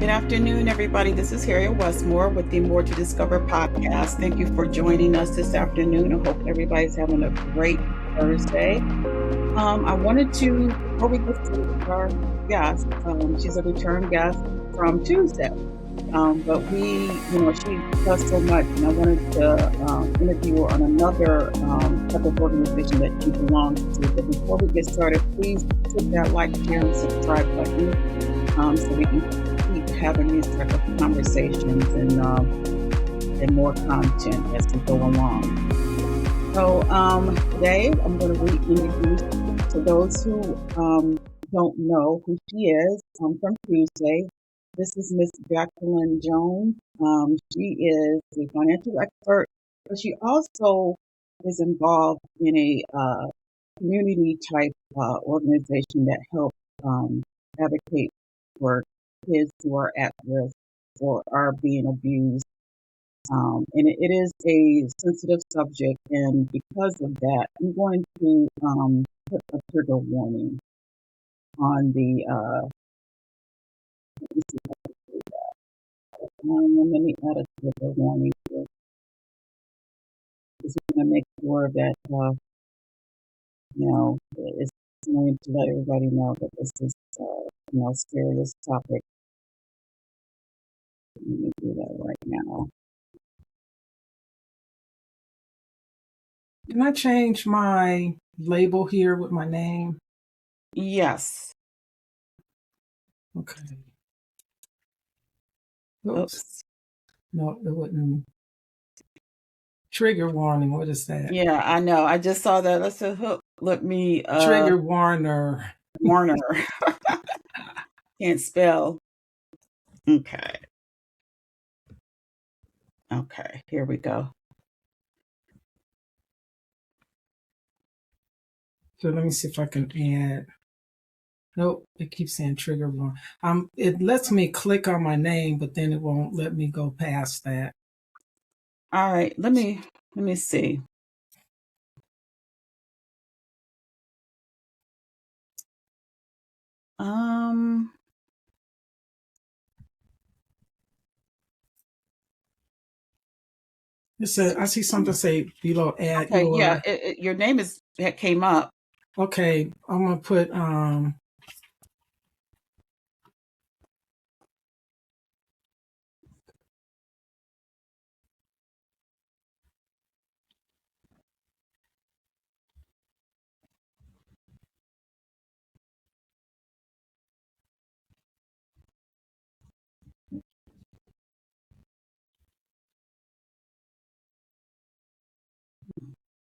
Good afternoon, everybody. This is Harriet Westmore with the More to Discover podcast. Thank you for joining us this afternoon. I hope everybody's having a great Thursday. I wanted to, before we get to our guest, she's a return guest from Tuesday. But she does so much, and I wanted to interview her on another type of organization that she belongs to. But before we get started, please hit that like, share, and subscribe button so we can keep having these type of conversations and more content as we go along. So today I'm going to reintroduce to those who don't know who she is from Tuesday. This is Miss Jacqueline Jones. She is a financial expert, but she also is involved in a community type organization that helps advocate for kids who are at risk or are being abused. And it is a sensitive subject, and because of that, I'm going to put a trigger warning on the. Let me see if I can do that. Let me add a trigger warning here. This is going to make sure that it's going to let everybody know that this is a serious topic. Let me do that right now. Can I change my label here with my name? Yes. Okay. Oops. No, it wouldn't. Trigger warning. What is that? Yeah, I know. I just saw that. Let me. Trigger Warner. Warner. Can't spell. Okay. Okay, here we go. So let me see if I can add. Nope, it keeps saying trigger warning. It lets me click on my name, but then it won't let me go past that. All right, let me see. I see something say below add okay, your. Yeah, your name came up. Okay, I'm gonna put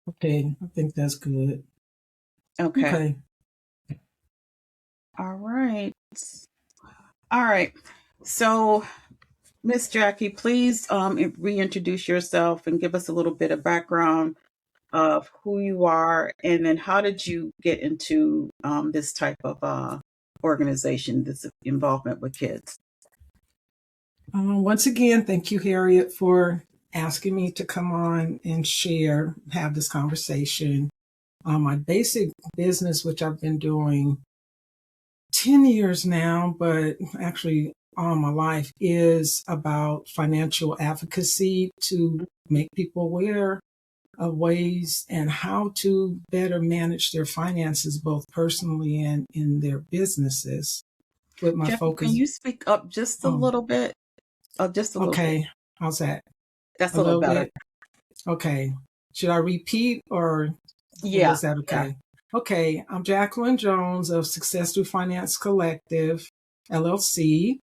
Okay, I think that's good. Okay. All right. So, Miss Jackie, please reintroduce yourself and give us a little bit of background of who you are, and then how did you get into this type of organization, this involvement with kids? Once again, thank you, Harriet, for asking me to come on and have this conversation. My basic business, which I've been doing 10 years now, but actually all my life, is about financial advocacy to make people aware of ways and how to better manage their finances, both personally and in their businesses. With my Jackie, focus. can you speak up just a little bit? Just a little bit. Okay, how's that? That's a little better. Bit? Okay. Should I repeat or Yeah. Is that okay? Yeah. Okay, I'm Jacqueline Jones of Success Through Finance Collective, LLC.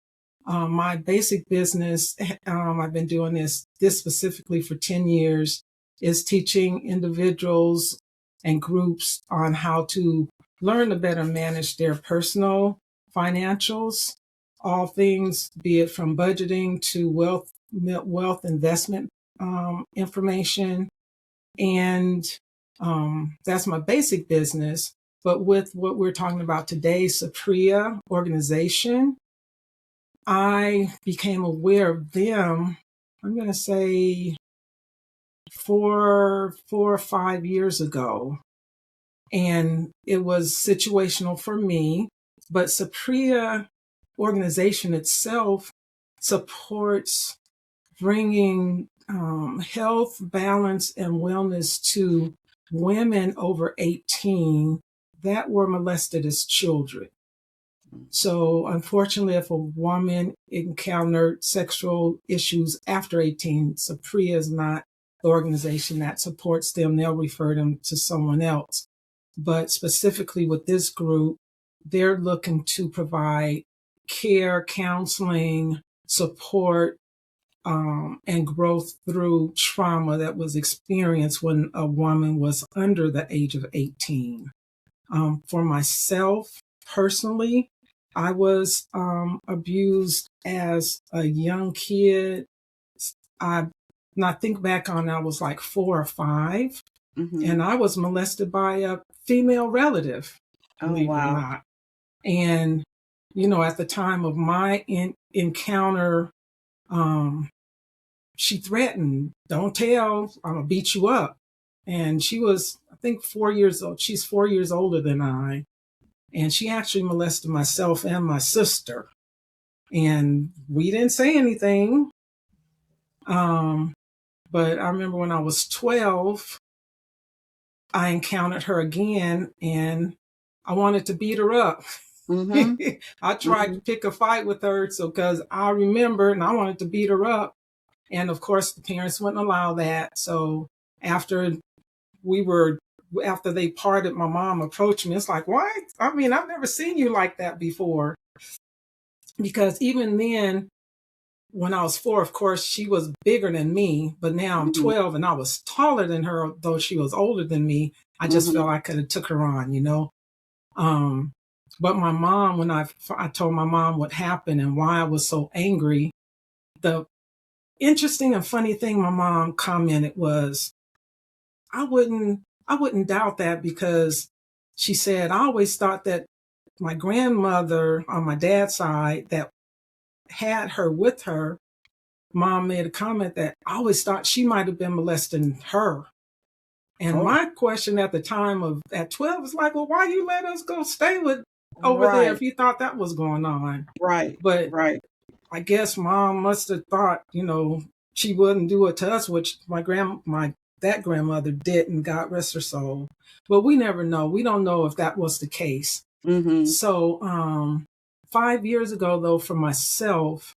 My basic business, I've been doing this specifically for 10 years, is teaching individuals and groups on how to learn to better manage their personal financials, all things, be it from budgeting to wealth investment information. And that's my basic business. But with what we're talking about today, Sapria organization, I became aware of them, I'm going to say 4 or 5 years ago. And it was situational for me. But Sapria organization itself supports bringing health, balance, and wellness to women over 18 that were molested as children. So unfortunately, if a woman encountered sexual issues after 18, SAPREA is not the organization that supports them. They'll refer them to someone else. But specifically with this group, they're looking to provide care, counseling, support, and growth through trauma that was experienced when a woman was under the age of 18. For myself personally, I was abused as a young kid. When I think back on, I was like 4 or 5, and I was molested by a female relative, Oh, believe it or wow. not. And, at the time of my encounter, she threatened, "Don't tell, I'm going to beat you up." And she was, I think, 4 years old. She's 4 years older than I. And she actually molested myself and my sister. And we didn't say anything. But I remember when I was 12, I encountered her again and I wanted to beat her up. I tried to pick a fight with her, because I remembered and I wanted to beat her up. And of course, the parents wouldn't allow that. So after they parted, my mom approached me. It's like, "What? I mean, I've never seen you like that before." Because even then, when I was 4, of course, she was bigger than me, but now I'm 12 and I was taller than her, though she was older than me. I just felt I could have took her on, But my mom, when I told my mom what happened and why I was so angry, the interesting and funny thing my mom commented was, I wouldn't doubt that, because she said, "I always thought that my grandmother on my dad's side that had her with her," Mom made a comment that I always thought she might have been molesting her. And my question at the time at 12 was like, "Well, why you let us go stay with over there if you thought that was going on?" Right. But Right. I guess Mom must have thought, she wouldn't do it to us, which that grandmother didn't, God rest her soul. But we never know. We don't know if that was the case. So 5 years ago, though, for myself,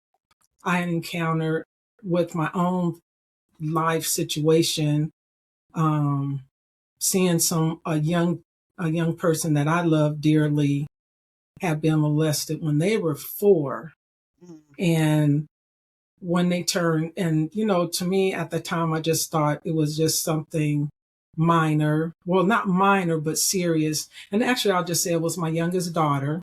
I had encountered with my own life situation, seeing a young person that I love dearly have been molested when they were 4. And when they turned, and to me at the time, I just thought it was just something minor. Well, not minor, but serious. And actually, I'll just say it was my youngest daughter.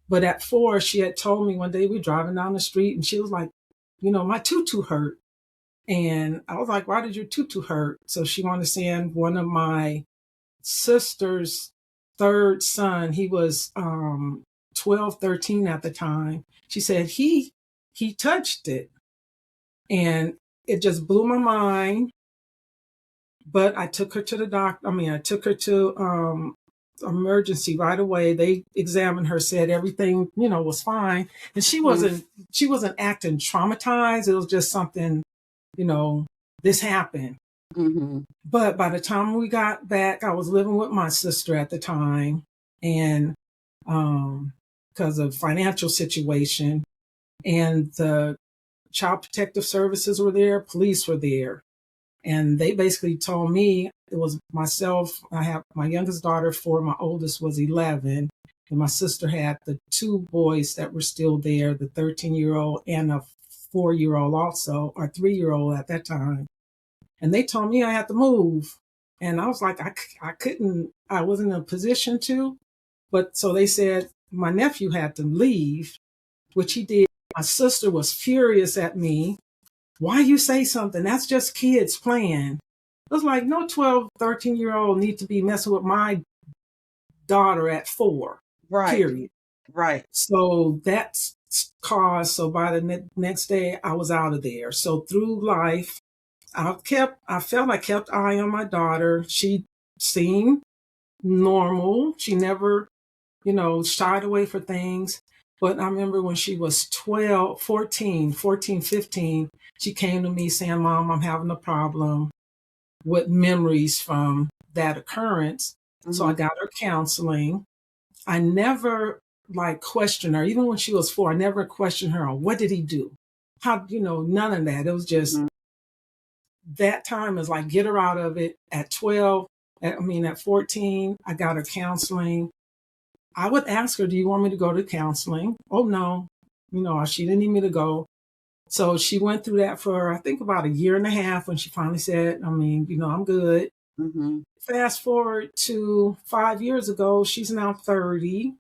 But at 4, she had told me one day, we were driving down the street and she was like, "My tutu hurt." And I was like, "Why did your tutu hurt?" So she wanted to send one of my sister's third son. He was 12, 13 at the time. She said he touched it. And it just blew my mind. But I took her to the doctor. I took her to emergency right away. They examined her, said everything, was fine. And she wasn't acting traumatized. It was just something, this happened. But by the time we got back, I was living with my sister at the time. And because of financial situation, and the Child Protective Services were there, police were there. And they basically told me, it was myself, I have my youngest daughter 4, my oldest was 11, and my sister had the 2 boys that were still there, the 13-year-old and a 4-year-old also, or 3-year-old at that time. And they told me I had to move. And I was like, I couldn't, I wasn't in a position to. But so they said my nephew had to leave, which he did. My sister was furious at me. "Why you say something? That's just kids playing." It was like, no 12, 13-year-old need to be messing with my daughter at 4, period. Right. So that's caused, so by the next day, I was out of there. So through life, I felt I kept eye on my daughter. She seemed normal. She never, shied away for things. But I remember when she was 12, 14, 14, 15, she came to me saying, Mom, I'm having a problem with memories from that occurrence. So I Mhm. got her counseling. I never like questioned her, even when she was 4, I never questioned her on what did he do? How, none of that. It was just Mhm. that time is like get her out of it. At 12, at 14, I got her counseling. I would ask her, do you want me to go to counseling? Oh, no. She didn't need me to go. So she went through that for, I think, about a year and a half when she finally said, I'm good. Mhm. Fast forward to 5 years ago, she's now 30.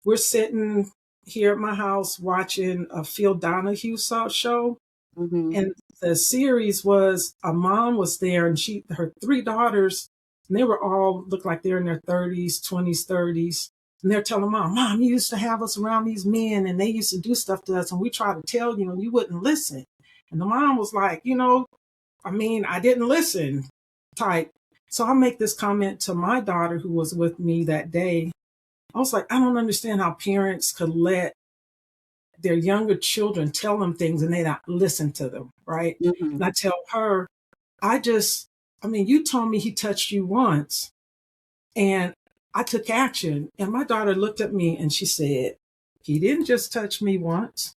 We're sitting here at my house watching a Phil Donahue show. Mhm. And the series was a mom was there and her 3 daughters, and they were all looked like they're in their 30s, 20s, 30s. And they're telling Mom, you used to have us around these men and they used to do stuff to us and we tried to tell you and you wouldn't listen. And the mom was like, I didn't listen type. So I make this comment to my daughter who was with me that day. I was like, I don't understand how parents could let their younger children tell them things and they not listen to them, right? Mhm. And I tell her, you told me he touched you once and I took action. And my daughter looked at me and she said, he didn't just touch me once.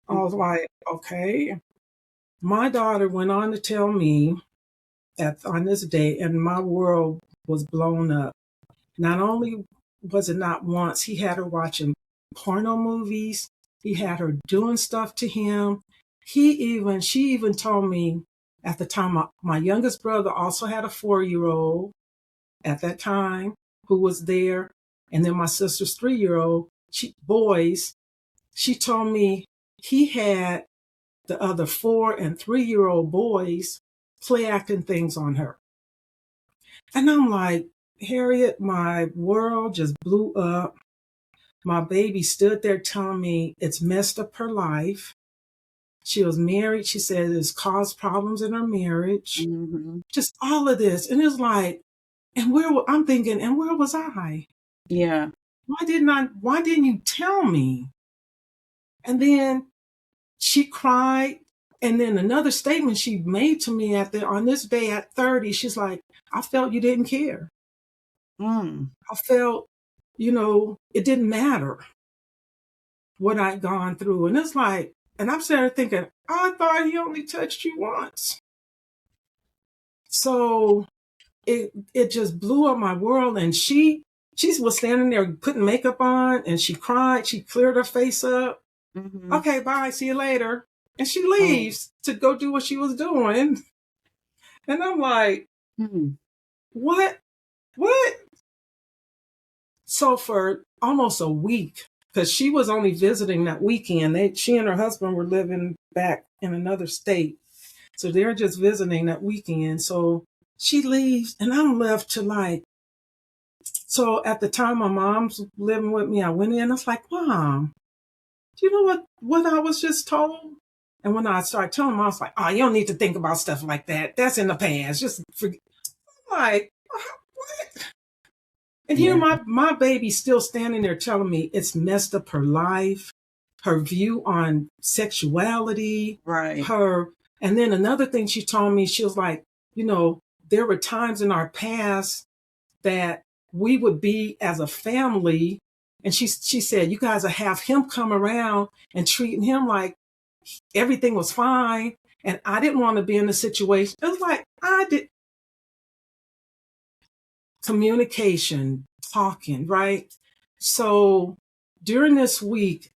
I was Mhm. like, okay. My daughter went on to tell me on this day, and my world was blown up. Not only was it not once, he had her watching porno movies. He had her doing stuff to him. She even told me at the time, my youngest brother also had a 4-year-old at that time who was there. And then my sister's 3-year-old, boys, she told me he had the other 4 and 3-year-old boys play acting things on her. And I'm like, Harriet, my world just blew up. My baby stood there telling me it's messed up her life. She was married. She said it's caused problems in her marriage. Mhm. Just all of this. And it's like, I'm thinking, and where was I? Yeah. Why didn't you tell me? And then she cried. And then another statement she made to me on this day at 30, she's like, I felt you didn't care. Mm. I felt, it didn't matter what I'd gone through. And it's like, and I'm sitting there thinking, I thought he only touched you once. So it just blew up my world. And she was standing there putting makeup on and she cried. She cleared her face up. Mhm. Okay, bye. See you later. And she Oh. leaves to go do what she was doing. And I'm like, Mhm. what? What? So for almost a week, because she was only visiting that weekend, she and her husband were living back in another state. So they're just visiting that weekend. So she leaves and I'm left to like, so at the time my mom's living with me, I went in, I was like, Mom, do you know what I was just told? And when I started telling mom, I was like, oh, you don't need to think about stuff like that. That's in the past. Just forget. I'm like, what? And here Yeah. my baby's still standing there telling me it's messed up her life, her view on sexuality, Right. her and then another thing she told me, she was like, you know, there were times in our past that we would be as a family. And she said, you guys would have him come around and treating him like everything was fine. And I didn't want to be in a situation. It was like I did communication, talking, right? So during this week,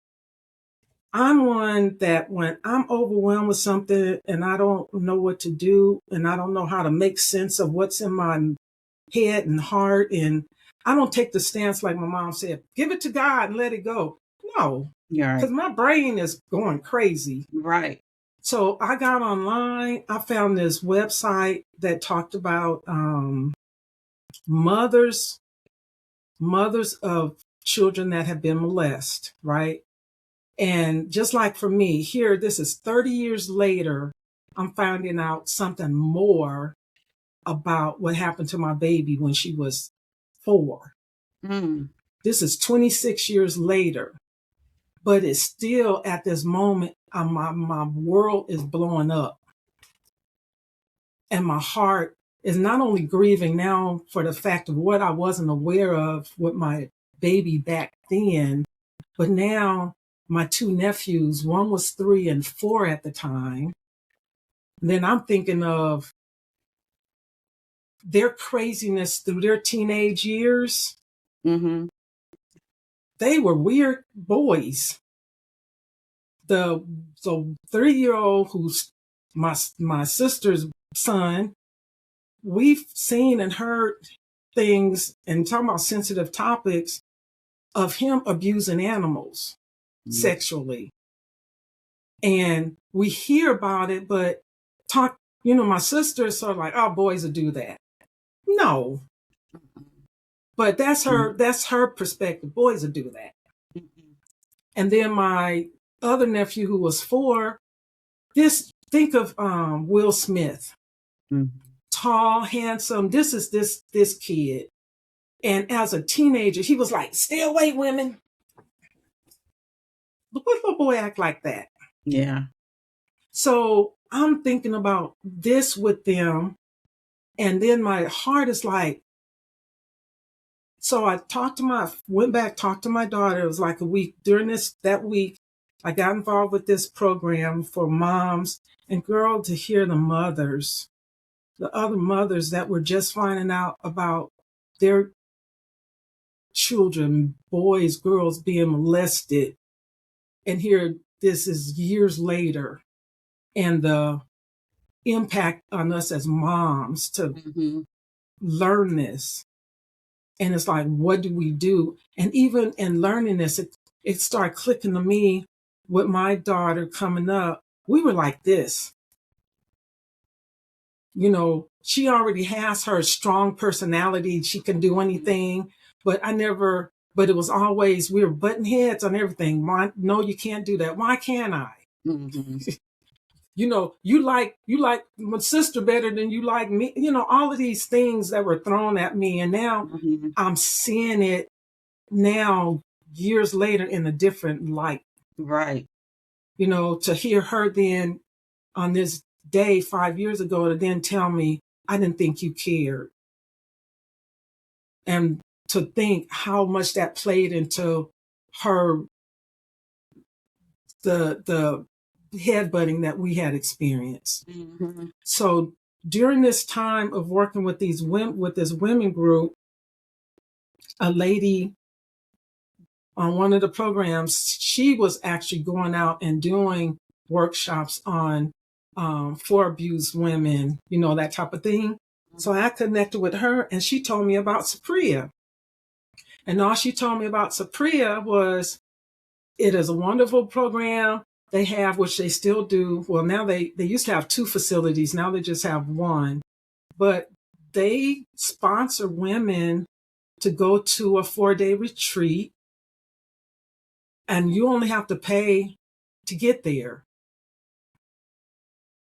I'm one that when I'm overwhelmed with something and I don't know what to do and I don't know how to make sense of what's in my head and heart, and I don't take the stance like my mom said, give it to God and let it go. No, You're right. because my brain is going crazy. Right. So I got online. I found this website that talked about mothers of children that have been molested, right? And just like for me, here, this is 30 years later, I'm finding out something more about what happened to my baby when she was 4. Mm. This is 26 years later, but it's still at this moment, my world is blowing up. And my heart is not only grieving now for the fact of what I wasn't aware of with my baby back then, but now my two nephews, one was 3 and 4 at the time. And then I'm thinking of their craziness through their teenage years. Mm-hmm. They were weird boys. The 3-year-old, who's my sister's son, we've seen and heard things and talking about sensitive topics of him abusing animals sexually. And we hear about it, but my sister's sort of like, oh, boys will do that. No. But that's her perspective. Boys will do that. And then my other nephew, who was 4, think of Will Smith. Tall, handsome. This is this kid. And as a teenager, he was like, stay away, women. What little boy act like that? Yeah. So I'm thinking about this with them. And then my heart is like, so I went back, talked to my daughter. It was like a week. During that week, I got involved with this program for moms and girls to hear the other mothers that were just finding out about their children, boys, girls being molested. And here this is years later, and the impact on us as moms to learn this. And it's like, what do we do? And even in learning this, it started clicking to me with my daughter coming up. We were like this. She already has her strong personality. She can do anything, but it was always, we were butting heads on everything. No, you can't do that. Why can't I? You like my sister better than you like me. All of these things that were thrown at me. And now I'm seeing it now years later in a different light. Right. To hear her then on this day 5 years ago to then tell me, I didn't think you cared. And to think how much that played into her, the headbutting that we had experienced. So during this time of working with this women group, a lady on one of the programs, she was actually going out and doing workshops on for abused women, that type of thing. So I connected with her, and she told me about Sapria. And all she told me about Sapria was, it is a wonderful program they have, which they still do. Well, now they used to have 2 facilities. Now they just have 1. But they sponsor women to go to a 4-day retreat, and you only have to pay to get there.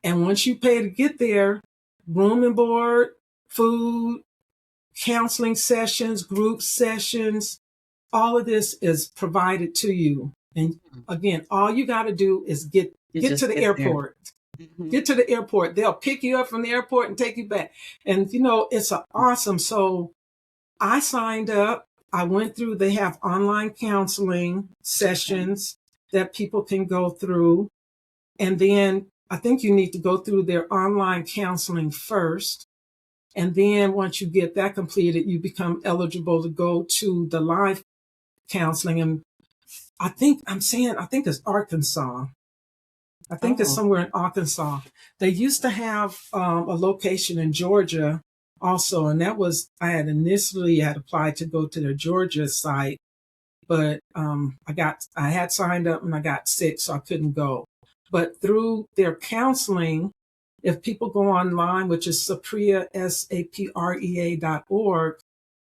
And once you pay to get there, room and board, food, counseling sessions, group sessions, all of this is provided to you. And again, all you got to do is get to the airport. Get to the airport. They'll pick you up from the airport and take you back. And, it's awesome. So I signed up. I went through, they have online counseling sessions that people can go through. And then I think you need to go through their online counseling first. And then once you get that completed, you become eligible to go to the live counseling. And I think it's Arkansas. I think it's somewhere in Arkansas. They used to have a location in Georgia also. And that was, I had applied to go to their Georgia site, but I had signed up and I got sick, so I couldn't go. But through their counseling, if people go online, which is Saprea, SAPREA.org,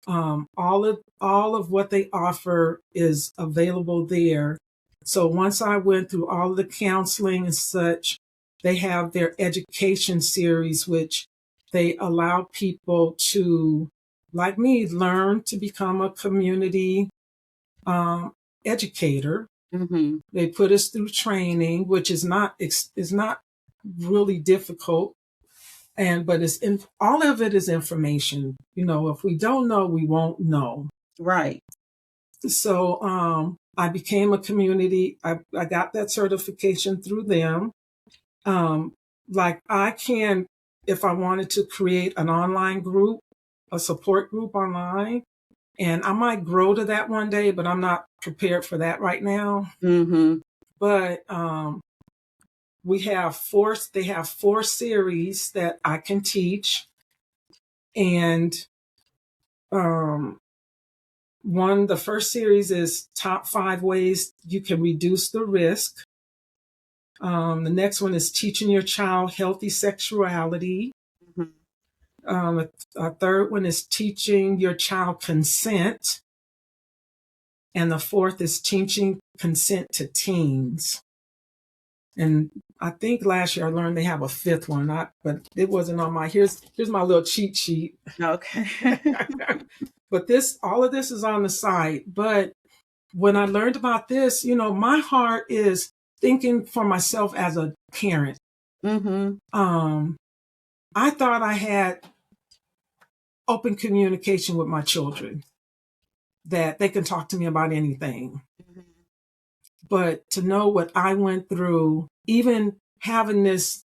all of what they offer is available there. So once I went through all of the counseling and such, they have their education series, which they allow people to, like me, learn to become a community um, educator. Mm-hmm. They put us through training, which is not really difficult, but all of it is information. If we don't know, we won't know. Right. So I became a community. I got that certification through them. Like I can, if I wanted to create an online group, a support group online, and I might grow to that one day, but I'm not prepared for that right now. Mm-hmm. But they have 4 series that I can teach. And the first series is top 5 ways you can reduce the risk. The next one is teaching your child healthy sexuality. Mm-hmm. A third one is teaching your child consent. And the fourth is teaching consent to teens. And I think last year I learned they have a 5th one, but it wasn't on here's my little cheat sheet. Okay. But all of this is on the site. But when I learned about this, my heart is thinking for myself as a parent. Mm-hmm. I thought I had open communication with my children, that they can talk to me about anything. Mm-hmm. But to know what I went through, even having this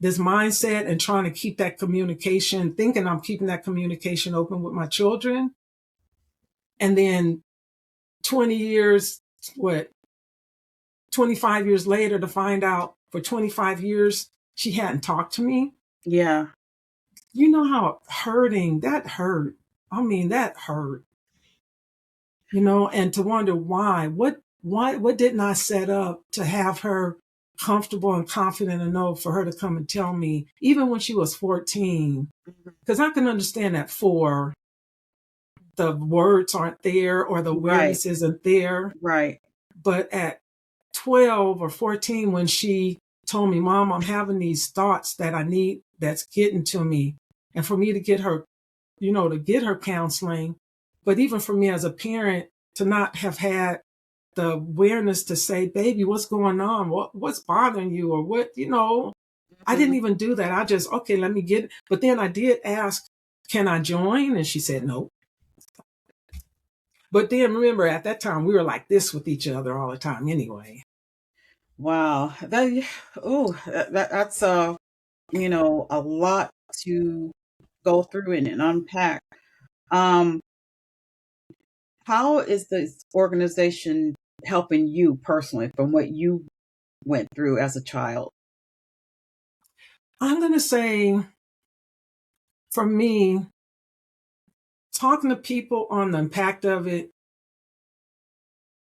mindset and trying to keep that communication, thinking I'm keeping that communication open with my children. And then 25 years later to find out for 25 years, she hadn't talked to me. Yeah. You know how hurting that hurt. I mean, that hurt, and to wonder why, what didn't I set up to have her comfortable and confident enough for her to come and tell me, even when she was 14, because I can understand that the words aren't there or the awareness isn't there. Right. But at 12 or 14, when she told me, Mom, I'm having these thoughts that I need, that's getting to me. And for me to get her, to get her counseling, but even for me as a parent to not have had the awareness to say, baby, what's going on? What's bothering you? Or what, I didn't even do that. I just, okay, let me get it. But then I did ask, can I join? And she said, no. But then remember, at that time, we were like this with each other all the time anyway. Wow. That's a lot to go through and unpack. How is this organization helping you personally from what you went through as a child? I'm going to say, for me, talking to people on the impact of it,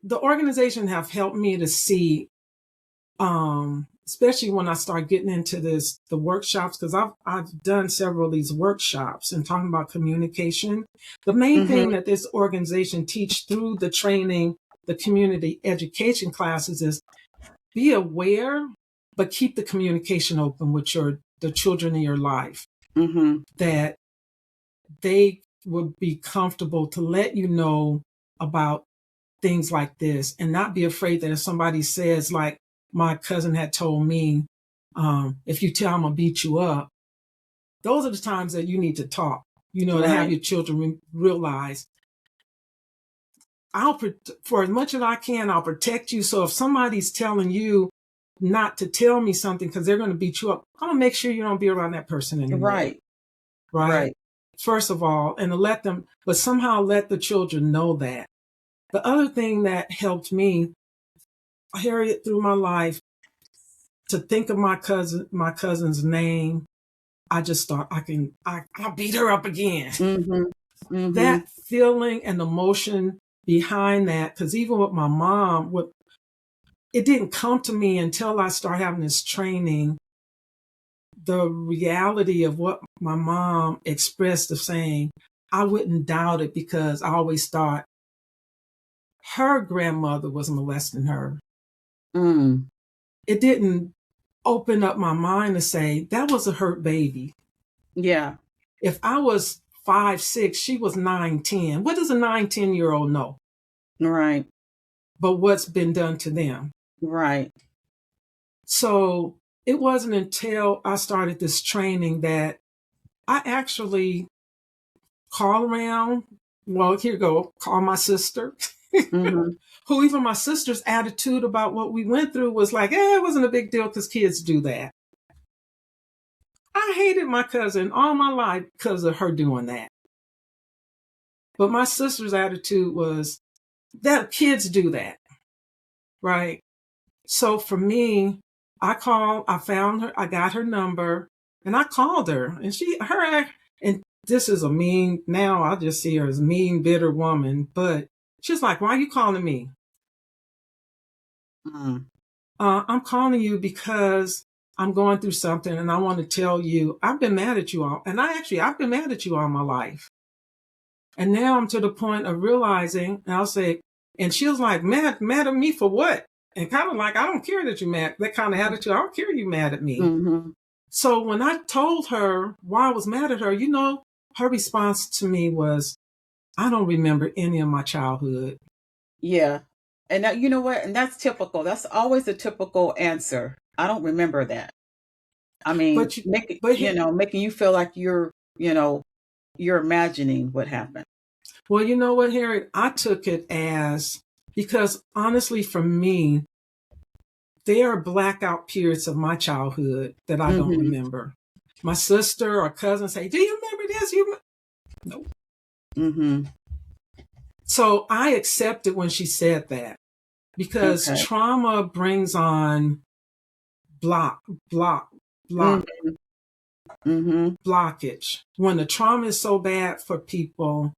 the organization have helped me to see, especially when I start getting into the workshops, because I've done several of these workshops and talking about communication. The main thing that this organization teach through the training, the community education classes, is be aware, but keep the communication open with the children in your life, that they would be comfortable to let you know about things like this, and not be afraid that if somebody says, like my cousin had told me, if you tell, I'm gonna beat you up. Those are the times that you need to talk, to have your children realize, for as much as I can, I'll protect you. So if somebody's telling you not to tell me something because they're going to beat you up, I'm going to make sure you don't be around that person anymore. Right. First of all, and but somehow let the children know that. The other thing that helped me, Harriet, through my life, to think of my cousin's name, I just thought I'll beat her up again. That feeling and emotion behind that, because even with my mom, it didn't come to me until I started having this training, the reality of what my mom expressed, of saying, I wouldn't doubt it, because I always thought her grandmother was molesting her. It didn't open up my mind to say that was a hurt baby. Yeah. If I was 5, 6, she was 9, 10. What does a 9, 10-year-old know? Right. but what's been done to them. Right. So it wasn't until I started this training that I actually call around. Well, here you go. Call my sister. Mm-hmm. Who even my sister's attitude about what we went through was like, it wasn't a big deal because kids do that. I hated my cousin all my life because of her doing that. But my sister's attitude was that kids do that. Right. So for me, I found her, I got her number and I called her and and this is now I just see her as a mean, bitter woman, but she's like, why are you calling me? Mm. I'm calling you because I'm going through something and I want to tell you, I've been mad at you all. And I've been mad at you all my life. And now I'm to the point of realizing, and I'll say, and she was like, mad at me for what? And kind of like, I don't care that you're mad. That kind of attitude, I don't care you mad at me. Mm-hmm. So when I told her why I was mad at her, her response to me was, I don't remember any of my childhood. Yeah. And that, you know what? And that's typical. That's always a typical answer. I don't remember that. I mean, But making you feel like you're imagining what happened. well, you know what, Harriet? I took it because honestly, for me, there are blackout periods of my childhood that I don't remember. My sister or cousin say, do you remember this? Nope. Mm-hmm. So I accepted when she said that because trauma brings on blockage. When the trauma is so bad for people,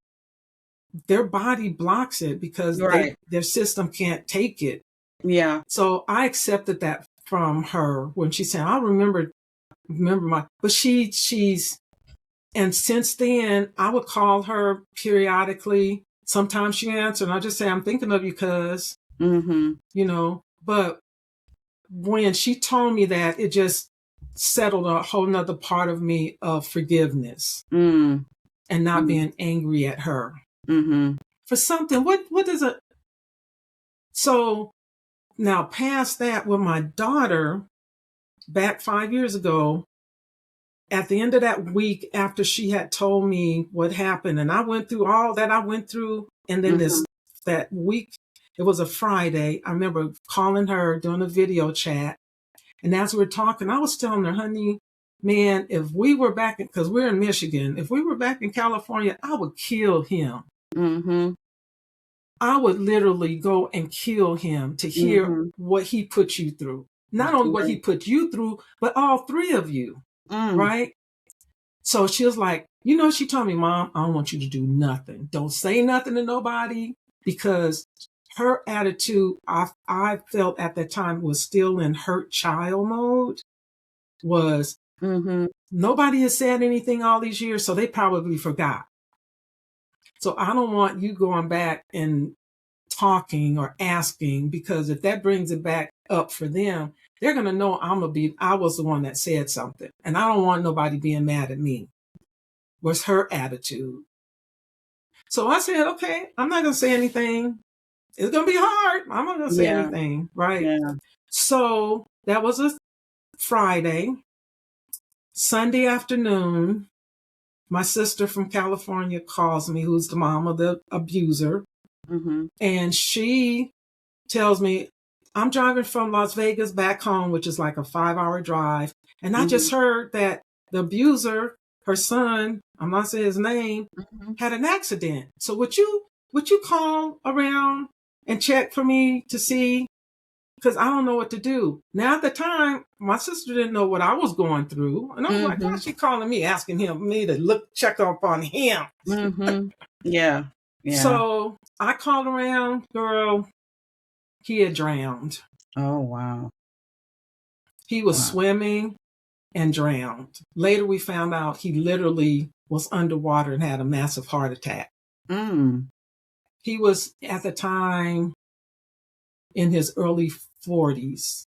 their body blocks it because their system can't take it. Yeah. So I accepted that from her when she said, I remember but she's, and since then I would call her periodically. Sometimes she answered and I just say, I'm thinking of you, cuz, but when she told me that, it just settled a whole nother part of me of forgiveness and not being angry at her for something. What is it? So now past that, with my daughter, back 5 years ago, at the end of that week, after she had told me what happened, and I went through all that I went through, and then that week, it was a Friday. I remember calling her, doing a video chat, and as we were talking, I was telling her, honey, man, if we were back, because we're in Michigan, if we were back in California, I would kill him. Mm-hmm. I would literally go and kill him to hear what he put you through. Not only what he put you through, but all three of you. Right? So she was like, she told me, Mom, I don't want you to do nothing. Don't say nothing to nobody, because her attitude, I felt at that time, was still in hurt child mode, was nobody has said anything all these years, so they probably forgot. So I don't want you going back and talking or asking, because if that brings it back up for them, they're going to know I was the one that said something. And I don't want nobody being mad at me, was her attitude. So I said, okay, I'm not going to say anything. It's going to be hard. I'm not going to say anything. Right. Yeah. So that was a Friday. Sunday afternoon, my sister from California calls me, who's the mom of the abuser. And she tells me, I'm driving from Las Vegas back home, which is like a 5-hour drive. And I just heard that the abuser, her son, I'm not saying his name, had an accident. So would you call around and check for me to see? Because I don't know what to do. Now, at the time, my sister didn't know what I was going through. And I was like, why is she calling me, asking me to check up on him? Yeah. So I called around, girl. He had drowned. Oh, wow. He was swimming and drowned. Later, we found out he literally was underwater and had a massive heart attack. He was, at the time, in his early 40s.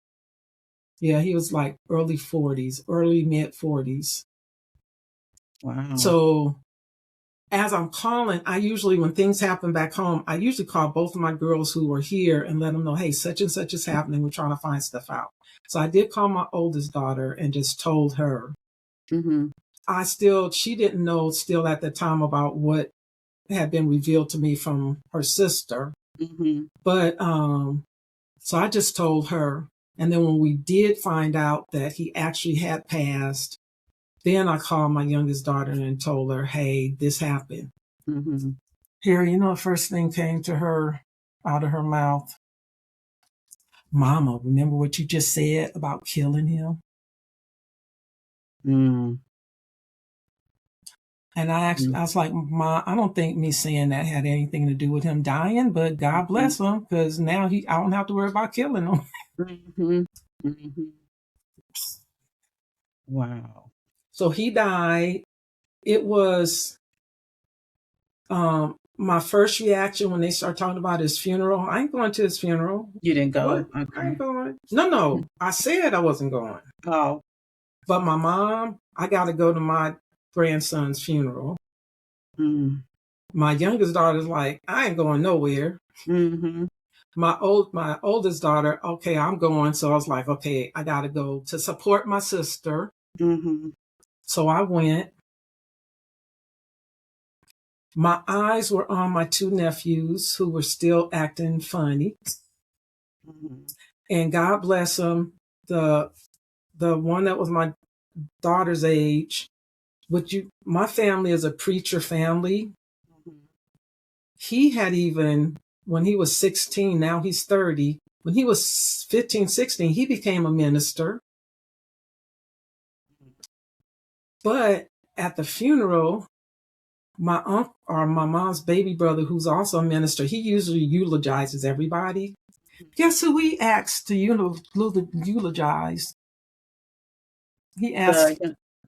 Yeah, he was like early 40s, early mid 40s. Wow. So as I'm calling, I usually, when things happen back home, I usually call both of my girls who are here and let them know, hey, such and such is happening. We're trying to find stuff out. So I did call my oldest daughter and just told her. Mm-hmm. She didn't know still at the time about what had been revealed to me from her sister. Mm-hmm. But so I just told her. And then when we did find out that he actually had passed, then I called my youngest daughter and told her, hey, this happened. Mm-hmm. Here, the first thing came to her out of her mouth. Mama, remember what you just said about killing him? Mm. And I was like, Ma, I don't think me saying that had anything to do with him dying, but God bless him, because now I don't have to worry about killing him. Mm-hmm. Mm-hmm. Wow. So he died. It was my first reaction when they started talking about his funeral. I ain't going to his funeral. You didn't go? What? Okay. I ain't going. No. I said I wasn't going. Oh. But my mom, I got to go to my grandson's funeral. Mm. My youngest daughter's like, I ain't going nowhere. Mm-hmm. My oldest daughter, okay, I'm going. So I was like, okay, I got to go to support my sister. Mm-hmm. So I went. My eyes were on my two nephews who were still acting funny. Mm-hmm. And God bless them. The one that was my daughter's age, my family is a preacher family. Mm-hmm. He had even, when he was 16, now he's 30. When he was 15, 16, he became a minister. But at the funeral, my uncle or my mom's baby brother, who's also a minister, he usually eulogizes everybody. Guess who he asked to eulogize? He asked.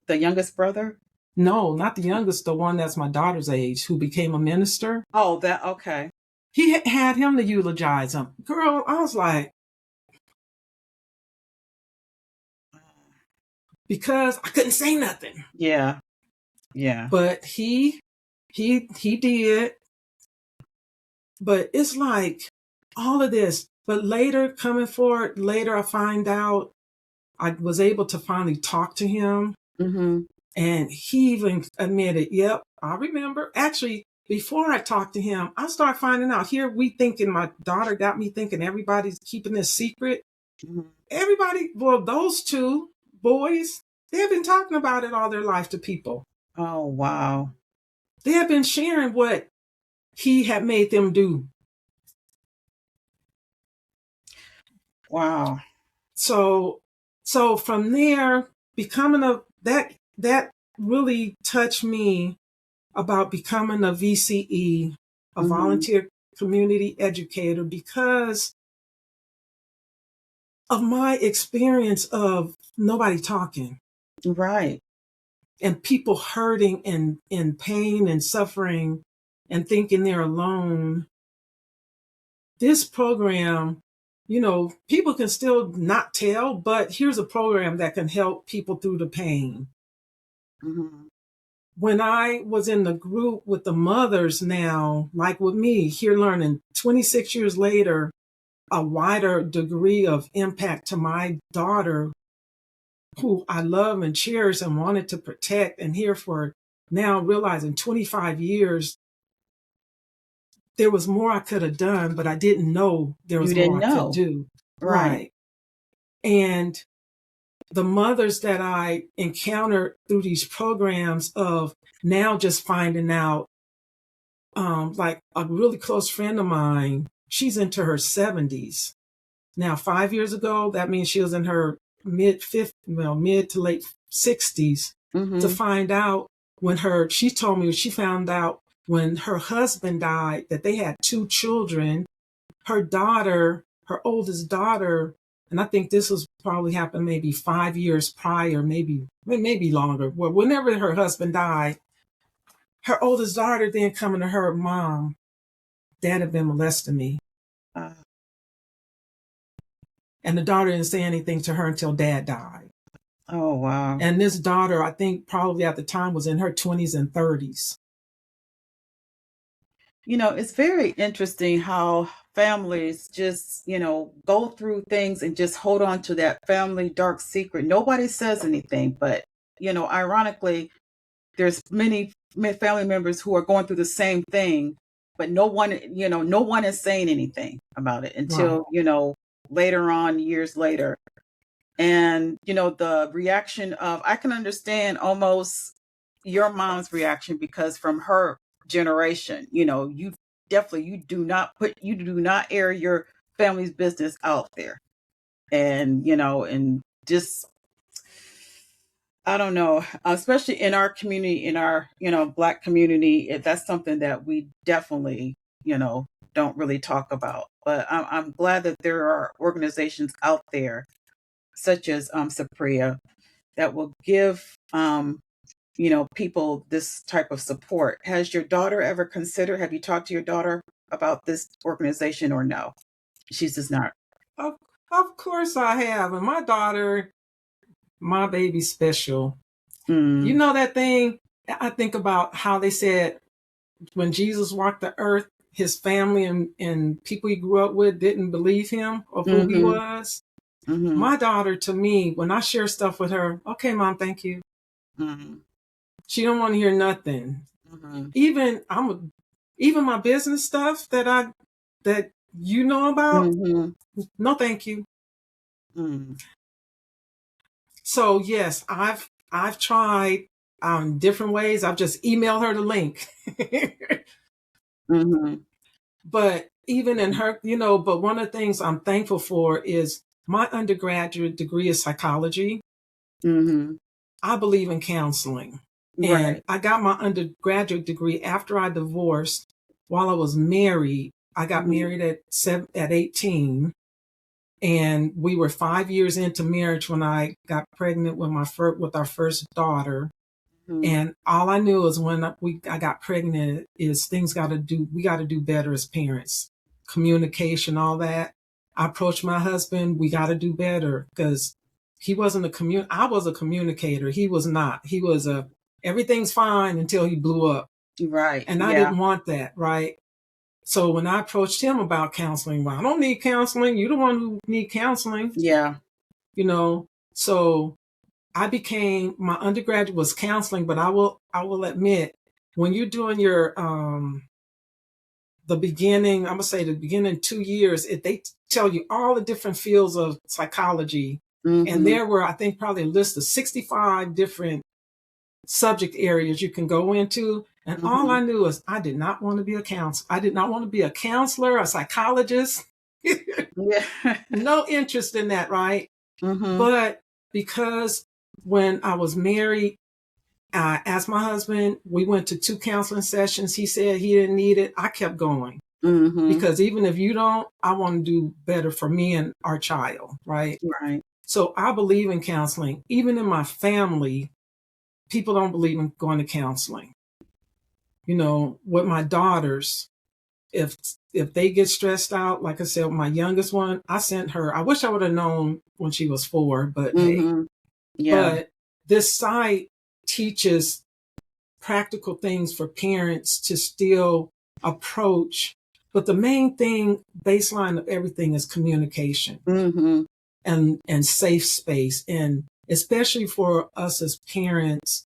The youngest brother? No, not the youngest, the one that's my daughter's age, who became a minister. Oh, that, okay. He had him to eulogize him. Girl, I was like, because I couldn't say nothing. Yeah. Yeah. But he did. But it's like all of this. But coming forward, later I find out I was able to finally talk to him. Mm-hmm. And he even admitted, yep, I remember. Actually, before I talked to him, I started finding out. Here my daughter got me thinking everybody's keeping this secret. Mm-hmm. Everybody, well, those two boys, they have been talking about it all their life to people. Oh, wow. They have been sharing what he had made them do. Wow. So from there, becoming that really touched me about becoming a VCE, a Mm-hmm. volunteer community educator, because of my experience of nobody talking. Right. And people hurting and in pain and suffering and thinking they're alone. This program, people can still not tell, but here's a program that can help people through the pain. Mm-hmm. When I was in the group with the mothers now, like with me, here learning 26 years later, a wider degree of impact to my daughter, who I love and cherish and wanted to protect, and here for now realizing 25 years, there was more I could have done, but I didn't know there was You more didn't I could know. do. Right. And the mothers that I encountered through these programs of now just finding out, like a really close friend of mine, she's into her 70s. Now, 5 years ago, that means she was in her mid to late 60s. Mm-hmm. To find out she told me she found out when her husband died that they had two children. Her oldest daughter, and I think this was probably happened maybe 5 years prior, maybe longer. Well, whenever her husband died, her oldest daughter then coming to her, Mom, Dad had been molesting me. And the daughter didn't say anything to her until Dad died. Oh, wow. And this daughter, I think probably at the time was in her 20s and 30s. It's very interesting how families just, go through things and just hold on to that family dark secret. Nobody says anything, but, ironically, there's many family members who are going through the same thing, but no one is saying anything about it Right. until, later on, years later. And, the reaction of, I can understand almost your mom's reaction because from her generation, you do not air your family's business out there. And, and just, I don't know, especially in our community, in our, Black community, that's something that we definitely, don't really talk about. But I'm glad that there are organizations out there such as Sapria that will give people this type of support. Has your daughter ever considered? Have you talked to your daughter about this organization or no? She's just not. Of, of course I have. And my daughter, my baby's special. You Mm, know that thing? I think about how they said when Jesus walked the earth, his family and people he grew up with didn't believe him of who he mm-hmm, was. mm-hmm, My daughter, to me, when I share stuff with her, okay, mom, thank you. mm-hmm, She don't want to hear nothing. mm-hmm, Even my business stuff that you know about, mm-hmm, no, thank you. mm-hmm, So yes, I've tried different ways. I've just emailed her the link. mm-hmm, But even in her, but one of the things I'm thankful for is my undergraduate degree is psychology. mm-hmm. I believe in counseling. And Right. I got my undergraduate degree after I divorced while I was married. I got Mm-hmm, married at 18, and we were 5 years into marriage when I got pregnant with our first daughter. mm-hmm, And all I knew is when I got pregnant is we got to do better as parents, communication, all that. I approached my husband, we got to do better because I was a communicator. He was not. He was everything's fine until he blew up. right. And I Yeah. didn't want that. Right. So when I approached him about counseling, well, I don't need counseling. You're the one who need counseling, Yeah. you know? So my undergraduate was counseling, but I will admit when you're doing your the beginning, I'm gonna say the beginning 2 years, they tell you all the different fields of psychology, and Mm-hmm, there were I think probably a list of 65 different subject areas you can go into. And all mm-hmm. I knew is I did not want to be a counselor. I did not want to be a counselor, a psychologist. Yeah. No interest in that, right? Mm-hmm, But because when I was married, I asked my husband, we went to 2 counseling sessions. He said he didn't need it. I kept going mm-hmm. because even if you don't, I want to do better for me and our child, right? Right. So I believe in counseling. Even in my family, people don't believe in going to counseling. With my daughters, if if they get stressed out, like I said, my youngest one, I sent her. I wish I would have known when she was 4, but hey. Mm-hmm. Yeah. But this site teaches practical things for parents to still approach. But the main thing, baseline of everything is communication Mm-hmm. and safe space. And especially for us as parents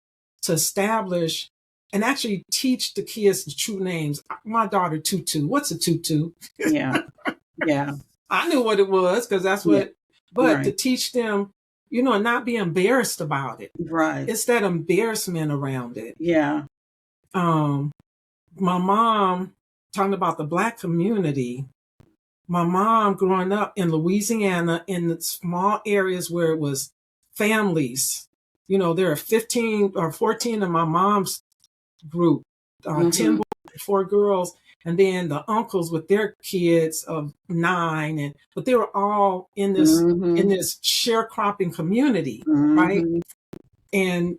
to establish and actually teach the kids the true names. My daughter, Tutu. What's a tutu? Yeah. Yeah. I knew what it was because that's Yeah. but to Right. teach them, and not be embarrassed about it. Right. It's that embarrassment around it. Yeah. Um, my mom, talking about the Black community, my mom growing up in Louisiana in the small areas where it was families, there are 15 or 14 in my mom's group, 10 Mm-hmm. boys and 4 girls, and then the uncles with their kids of 9, but they were all in this Mm-hmm. sharecropping community, right? Mm-hmm. And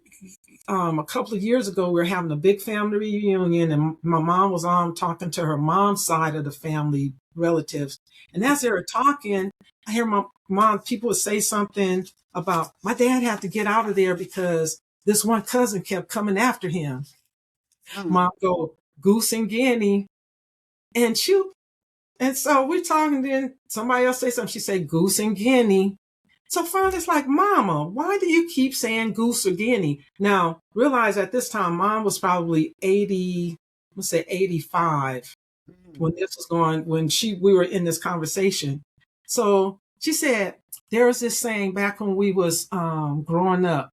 a couple of years ago, we were having a big family reunion, and my mom was on talking to her mom's side of the family relatives. And as they were talking, I hear my mom, people would say something about my dad had to get out of there because this one cousin kept coming after him. Mm. Mom go, Goose and Guinea. And so we're talking, then somebody else say something. She said goose and guinea. So Fonda's like, Mama, why do you keep saying goose or guinea? Now, realize at this time, Mom was probably 80, let's say 85 when this was going, when we were in this conversation. So she said, there was this saying back when we was growing up,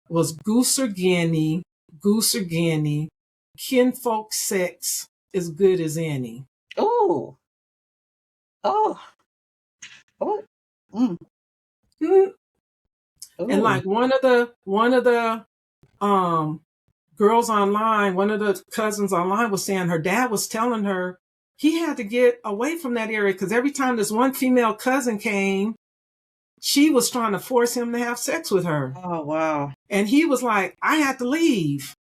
was goose or guinea, kinfolk sex as good as any. Oh, oh, oh, mm. And like one of the girls online, one of the cousins online was saying her dad was telling her he had to get away from that area because every time this one female cousin came, she was trying to force him to have sex with her. Oh, wow. And he was like, I had to leave.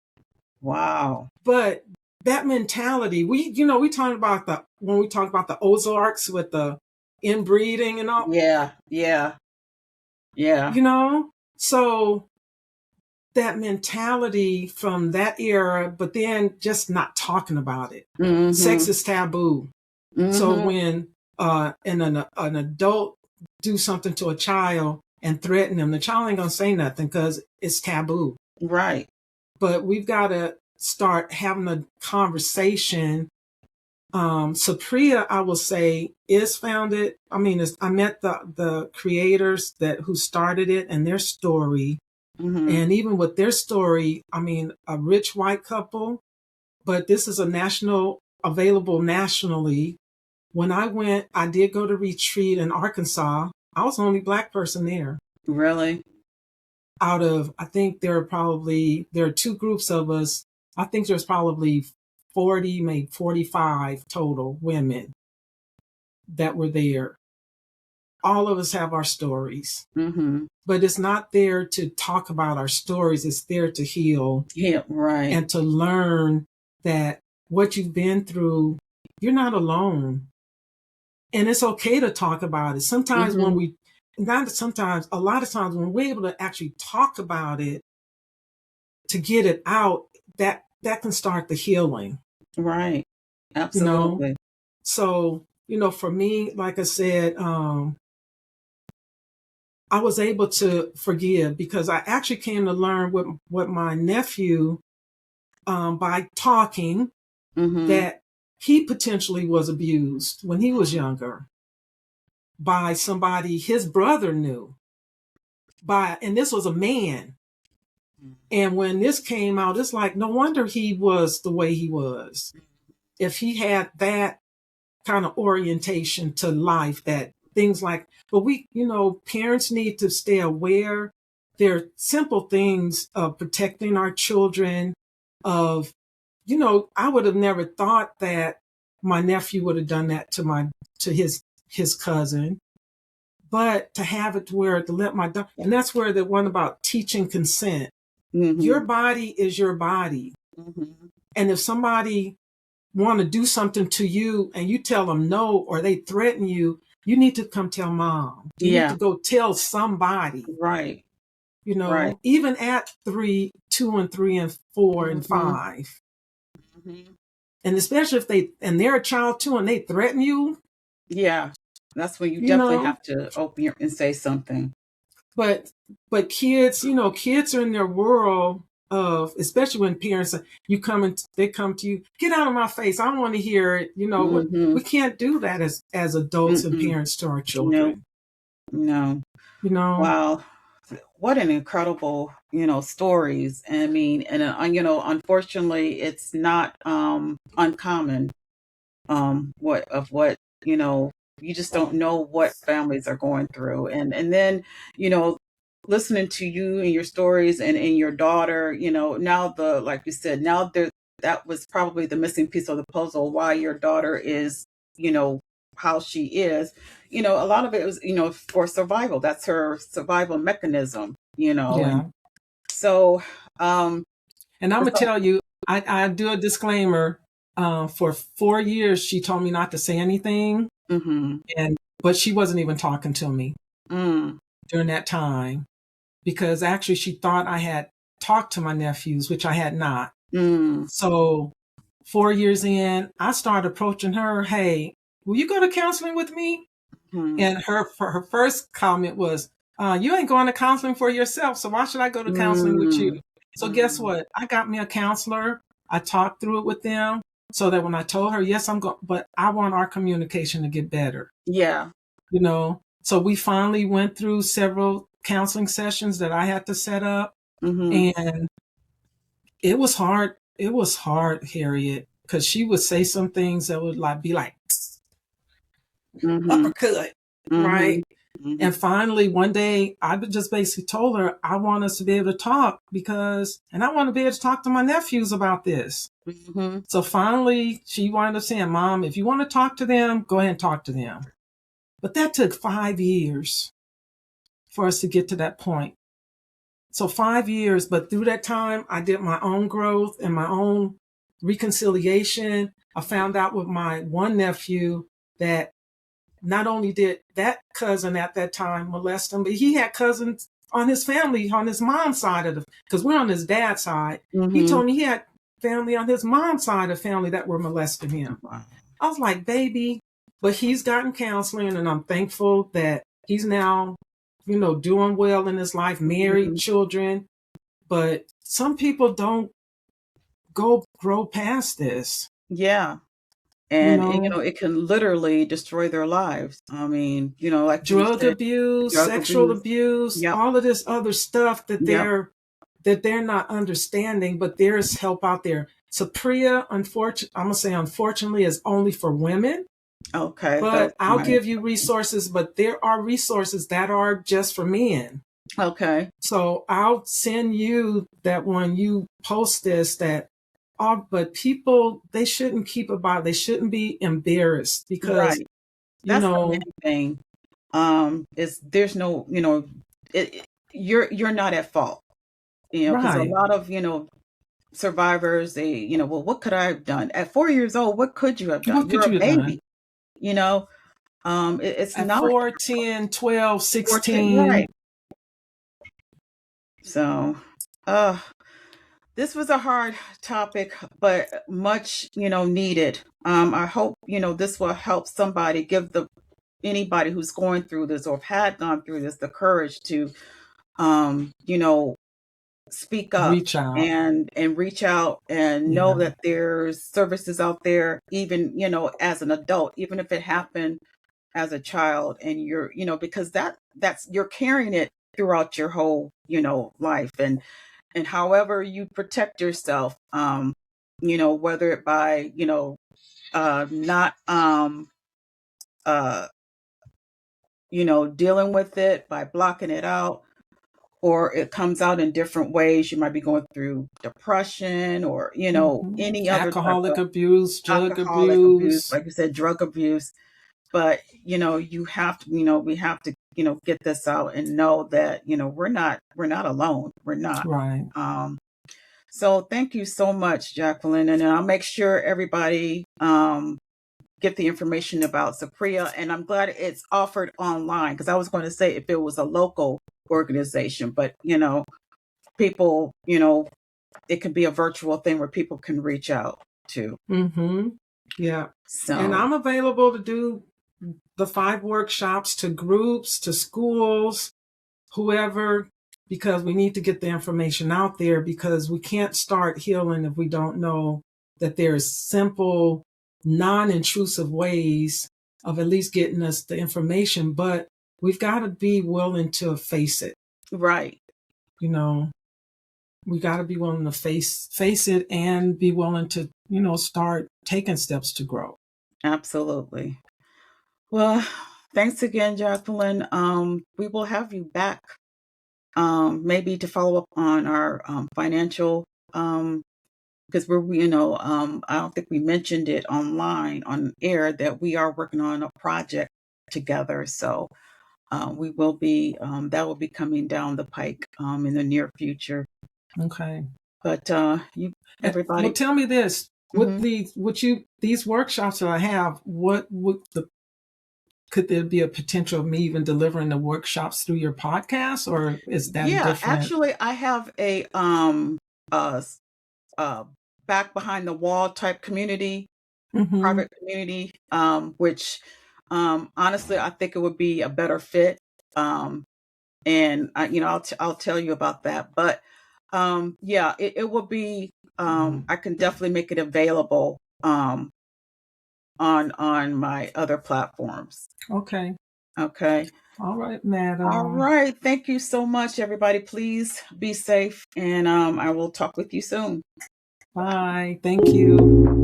Wow. But that mentality, we talked about when we talked about the Ozarks with the inbreeding and all. Yeah. So that mentality from that era, but then just not talking about it. Mm-hmm. Sex is taboo. Mm-hmm. So when an adult do something to a child and threaten them, the child ain't gonna say nothing because it's taboo. Right. But we've got to start having a conversation. Supriya, I will say, is founded. I mean, I met the creators who started it and their story. Mm-hmm. And even with their story, I mean, a rich white couple, but this is available nationally. When I went, I did go to retreat in Arkansas. I was the only Black person there. Really? Out of, I think there are two groups of us. I think there's probably 40, maybe 45 total women that were there. All of us have our stories, mm-hmm. but it's not there to talk about our stories. It's there to heal. Yeah, right. And to learn that what you've been through, you're not alone. And it's okay to talk about it. Sometimes mm-hmm. a lot of times when we're able to actually talk about it, to get it out, that can start the healing. Right. Absolutely. So, for me, like I said, I was able to forgive because I actually came to learn what my nephew, by talking, mm-hmm. that he potentially was abused when he was younger by somebody his brother knew. And this was a man. And when this came out, it's like, no wonder he was the way he was. If he had that kind of orientation to life, that things like, but parents need to stay aware. There are simple things of protecting our children of, I would have never thought that my nephew would have done that to his cousin, but to have it to let my daughter, and that's where the one about teaching consent. Mm-hmm. Your body is your body. Mm-hmm. And if somebody want to do something to you and you tell them no, or they threaten you, you need to come tell mom. You need to go tell somebody. Right. Right. Even at 2 and 3 and 4 mm-hmm. and 5. Mm-hmm. And especially if they're a child too and they threaten you. Yeah. That's when you definitely have to open your and say something. But kids, kids are in their world of, especially when parents, they come to you, get out of my face. I don't want to hear it. Mm-hmm. We can't do that as adults mm-hmm. and parents to our children. No. Wow. What an incredible, stories. I mean, and, unfortunately it's not, uncommon, you just don't know what families are going through. And then, listening to you and your stories and your daughter, now like you said, now that was probably the missing piece of the puzzle, why your daughter is, how she is, a lot of it was, for survival. That's her survival mechanism, Yeah. And so, and I'm going to tell you, I do a disclaimer. For 4 years, she told me not to say anything. Mm-hmm. But she wasn't even talking to me during that time, because actually she thought I had talked to my nephews, which I had not. So 4 years in, I started approaching her, hey, will you go to counseling with me? Mm-hmm. And her first comment was, you ain't going to counseling for yourself, so why should I go to counseling with you? So guess Mm-hmm. what? I got me a counselor. I talked through it with them so that when I told her, yes, I'm going, but I want our communication to get better. Yeah. So we finally went through several counseling sessions that I had to set up, Mm-hmm. and it was hard. It was hard, Harriet, because she would say some things that would be like Mm-hmm. uppercut, Mm-hmm. right? Mm-hmm. And finally, one day, I just basically told her, I want us to be able to talk and I want to be able to talk to my nephews about this. Mm-hmm. So finally, she wound up saying, Mom, if you want to talk to them, go ahead and talk to them. But that took 5 years for us to get to that point. So 5 years, but through that time, I did my own growth and my own reconciliation. I found out with my one nephew that not only did that cousin at that time molest him, but he had cousins on his family, on his mom's side because we're on his dad's side. He Mm-hmm. told me he had family on his mom's side of family that were molesting him. Wow. I was like, baby, but he's gotten counseling, and I'm thankful that he's now, doing well in his life, married, Mm-hmm. children. But some people don't grow past this, Yeah. you And know, it can literally destroy their lives. I mean, like you drug said, abuse, drug sexual abuse. abuse, Yep. all of this other stuff that Yep. they're not understanding, but there's help out there. Sapria, unfortunately, is only for women. Okay. That was But I'll my give you resources, but there are resources that are just for men. okay. So I'll send you that when you post this but people, they shouldn't keep about, they shouldn't be embarrassed because, Right. you That's the know, main thing. Is there's no, you're not at fault. Because a right. lot of, survivors, they, well, what could I have done? At 4 years old, what could you have done? What You're could a you have done? baby, you know? It's At not 4, 10, 12, 14, 16. right. So, uh, this was a hard topic, but much, needed. I hope, this will help somebody, give anybody who's going through this or had gone through this the courage to, you know, speak up Reach out. and reach out and know Yeah. that there's services out there, even, as an adult, even if it happened as a child, and you're, because that's you're carrying it throughout your whole, life, and however you protect yourself, whether it by, not uh dealing with it by blocking it out, or it comes out in different ways. You might be going through depression, or any other type Alcoholic of abuse, drug alcoholic abuse, abuse. like you said, drug abuse. But you have to, we have to, get this out and know that, we're not alone. We're not. Right. So thank you so much, Jacqueline, and I'll make sure everybody get the information about Sapria. And I'm glad it's offered online, because I was going to say if it was a local organization, but people, it could be a virtual thing where people can reach out to. Mm-hmm. Yeah. And So I'm available to do the 5 workshops to groups, to schools, whoever, because we need to get the information out there, because we can't start healing if we don't know that there's simple, non-intrusive ways of at least getting us the information. But we've got to be willing to face it. right. We got to be willing to face it and be willing to, start taking steps to grow. Absolutely. Well, thanks again, Jacqueline. We will have you back, maybe to follow up on our financial, because I don't think we mentioned it online on air that we are working on a project together. So we will be, that will be coming down the pike in the near future. Okay. But you, Well, everybody. tell me this: with Mhm. these workshops that I have, could there be a potential of me even delivering the workshops through your podcast, or is that a Yeah, different? actually, I have a back behind the wall type community, Mm-hmm. private community, which honestly I think it would be a better fit. And I'll tell you about that. But yeah, it will be. I can definitely make it available on my other platforms. Okay. Okay. All right, All madam. right. Thank you so much, everybody. Please be safe, and I will talk with you soon. Bye. Thank you.